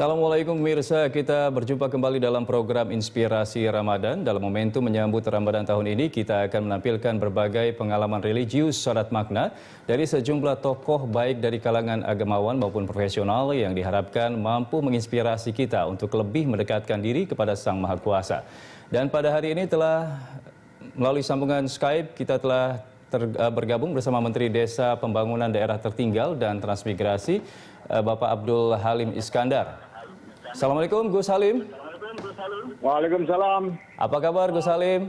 Assalamualaikum pemirsa, kita berjumpa kembali dalam program Inspirasi Ramadan. Dalam momentum menyambut Ramadan tahun ini, kita akan menampilkan berbagai pengalaman religius syarat makna dari sejumlah tokoh baik dari kalangan agamawan maupun profesional yang diharapkan mampu menginspirasi kita untuk lebih mendekatkan diri kepada Sang Maha Kuasa. Dan pada hari ini melalui sambungan Skype kita telah bergabung bersama Menteri Desa Pembangunan Daerah Tertinggal dan Transmigrasi, Bapak Abdul Halim Iskandar. Assalamualaikum Gus Halim. Waalaikumsalam. Apa kabar Gus Halim?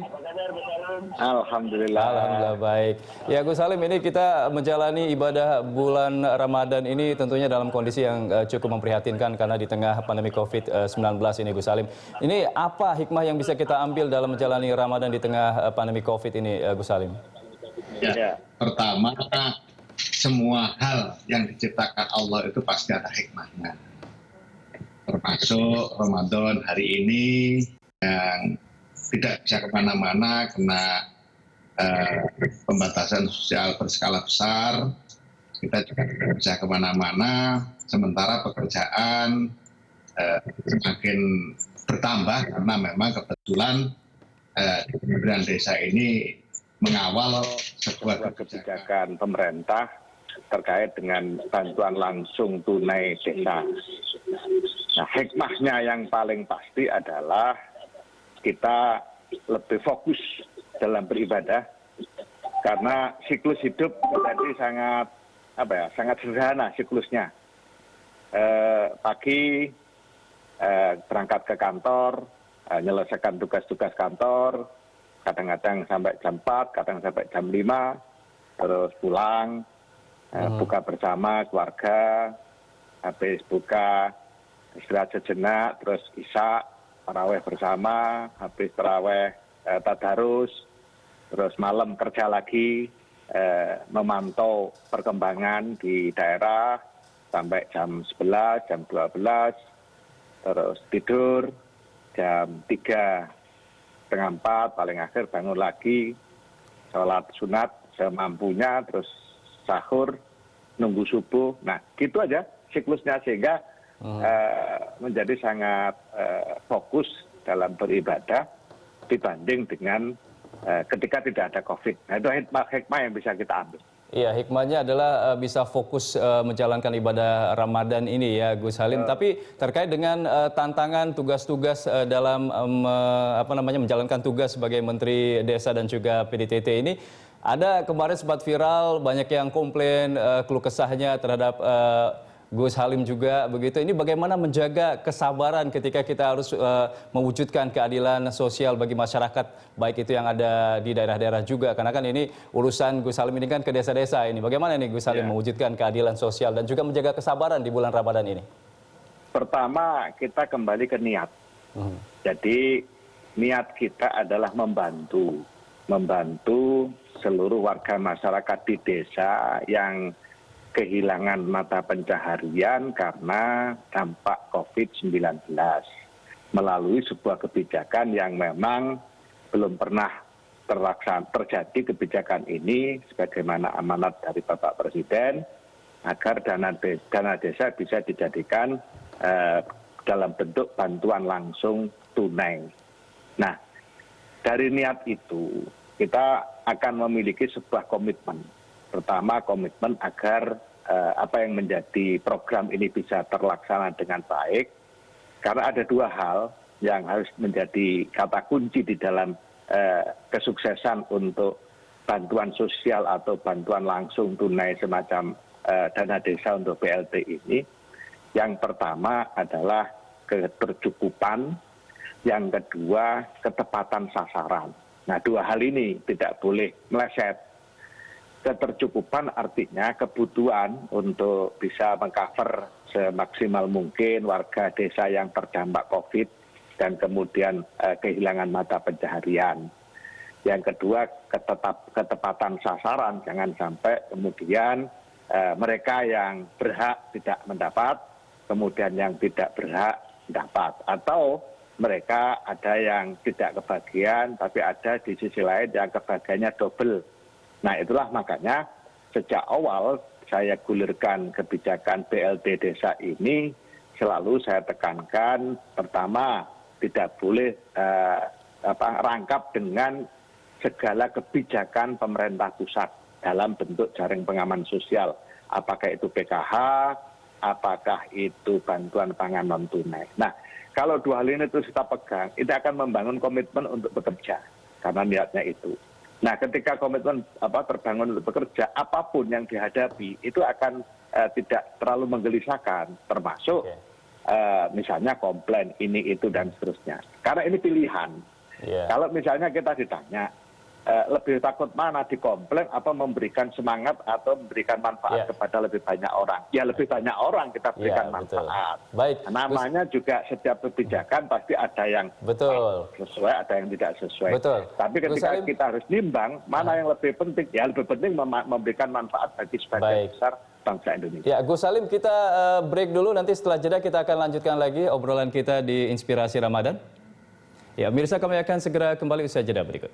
Alhamdulillah. Alhamdulillah baik. Ya Gus Halim, ini kita menjalani ibadah bulan Ramadan ini tentunya dalam kondisi yang cukup memprihatinkan karena di tengah pandemi COVID-19 ini Gus Halim. Ini apa hikmah yang bisa kita ambil dalam menjalani Ramadan di tengah pandemi COVID ini Gus Halim? Ya, pertama semua hal yang diciptakan Allah itu pasti ada hikmahnya. Termasuk Ramadan hari ini yang tidak bisa kemana-mana karena pembatasan sosial berskala besar. Kita juga tidak bisa kemana-mana, sementara pekerjaan semakin bertambah karena memang kebetulan di Kementerian Desa ini mengawal sebuah kebijakan pemerintah terkait dengan bantuan langsung tunai desa. Nah, hikmahnya yang paling pasti adalah kita lebih fokus dalam beribadah karena siklus hidup menjadi sangat sederhana siklusnya. Pagi berangkat ke kantor, menyelesaikan tugas-tugas kantor, kadang-kadang sampai jam 4, kadang sampai jam 5, terus pulang, buka bersama keluarga, habis buka istirahat sejenak, terus isya, taraweh bersama, habis taraweh tadarus, terus malam kerja lagi, memantau perkembangan di daerah sampai jam 11, jam 12, terus tidur jam 3. Setengah 4, paling akhir bangun lagi, sholat sunat semampunya, terus sahur, nunggu subuh. Nah, gitu aja siklusnya sehingga menjadi sangat fokus dalam beribadah dibanding dengan ketika tidak ada COVID. Nah, itu hikmah yang bisa kita ambil. Iya, hikmahnya adalah bisa fokus menjalankan ibadah Ramadan ini ya Gus Halim. Tapi terkait dengan tantangan tugas-tugas dalam menjalankan tugas sebagai Menteri Desa dan juga PDTT ini, ada kemarin sempat viral banyak yang komplain keluh kesahnya terhadap Gus Halim juga begitu. Ini bagaimana menjaga kesabaran ketika kita harus mewujudkan keadilan sosial bagi masyarakat, baik itu yang ada di daerah-daerah juga. Karena kan ini urusan Gus Halim ini kan ke desa-desa ini. Bagaimana nih Gus Halim mewujudkan keadilan sosial dan juga menjaga kesabaran di bulan Ramadan ini? Pertama, kita kembali ke niat. Jadi niat kita adalah membantu seluruh warga masyarakat di desa yang kehilangan mata pencaharian karena dampak COVID-19 melalui sebuah kebijakan yang memang belum pernah terjadi kebijakan ini sebagaimana amanat dari Bapak Presiden agar dana desa bisa dijadikan dalam bentuk bantuan langsung tunai. Nah, dari niat itu kita akan memiliki sebuah komitmen. Pertama, komitmen agar apa yang menjadi program ini bisa terlaksana dengan baik. Karena ada dua hal yang harus menjadi kata kunci di dalam kesuksesan untuk bantuan sosial atau bantuan langsung tunai semacam dana desa untuk BLT ini. Yang pertama adalah ketercukupan, yang kedua ketepatan sasaran. Nah, dua hal ini tidak boleh meleset. Ketercukupan artinya kebutuhan untuk bisa mengcover semaksimal mungkin warga desa yang terdampak COVID dan kemudian kehilangan mata pencaharian. Yang kedua, ketepatan sasaran, jangan sampai kemudian mereka yang berhak tidak mendapat, kemudian yang tidak berhak mendapat. Atau mereka ada yang tidak kebagian, tapi ada di sisi lain yang kebagiannya double. Nah, itulah makanya sejak awal saya gulirkan kebijakan BLT desa ini selalu saya tekankan, pertama tidak boleh rangkap dengan segala kebijakan pemerintah pusat dalam bentuk jaring pengaman sosial. Apakah itu PKH, apakah itu bantuan pangan non tunai. Nah, kalau dua hal ini terus kita pegang, itu akan membangun komitmen untuk bekerja, karena niatnya itu. Nah, ketika komitmen terbangun untuk bekerja, apapun yang dihadapi itu akan tidak terlalu menggelisahkan, termasuk misalnya komplain ini itu dan seterusnya. Karena ini pilihan. Kalau misalnya kita ditanya lebih takut mana, dikomplain atau memberikan semangat atau memberikan manfaat kepada lebih banyak orang. Ya lebih banyak orang kita berikan manfaat. Baik. Namanya juga setiap kebijakan pasti ada yang sesuai, ada yang tidak sesuai. Tapi ketika kita harus nimbang mana yang lebih penting, ya lebih penting memberikan manfaat bagi sebagian besar bangsa Indonesia. Ya, Gus Salim, kita break dulu, nanti setelah jeda kita akan lanjutkan lagi obrolan kita di Inspirasi Ramadan. Ya, pemirsa, kami akan segera kembali usai jeda berikut.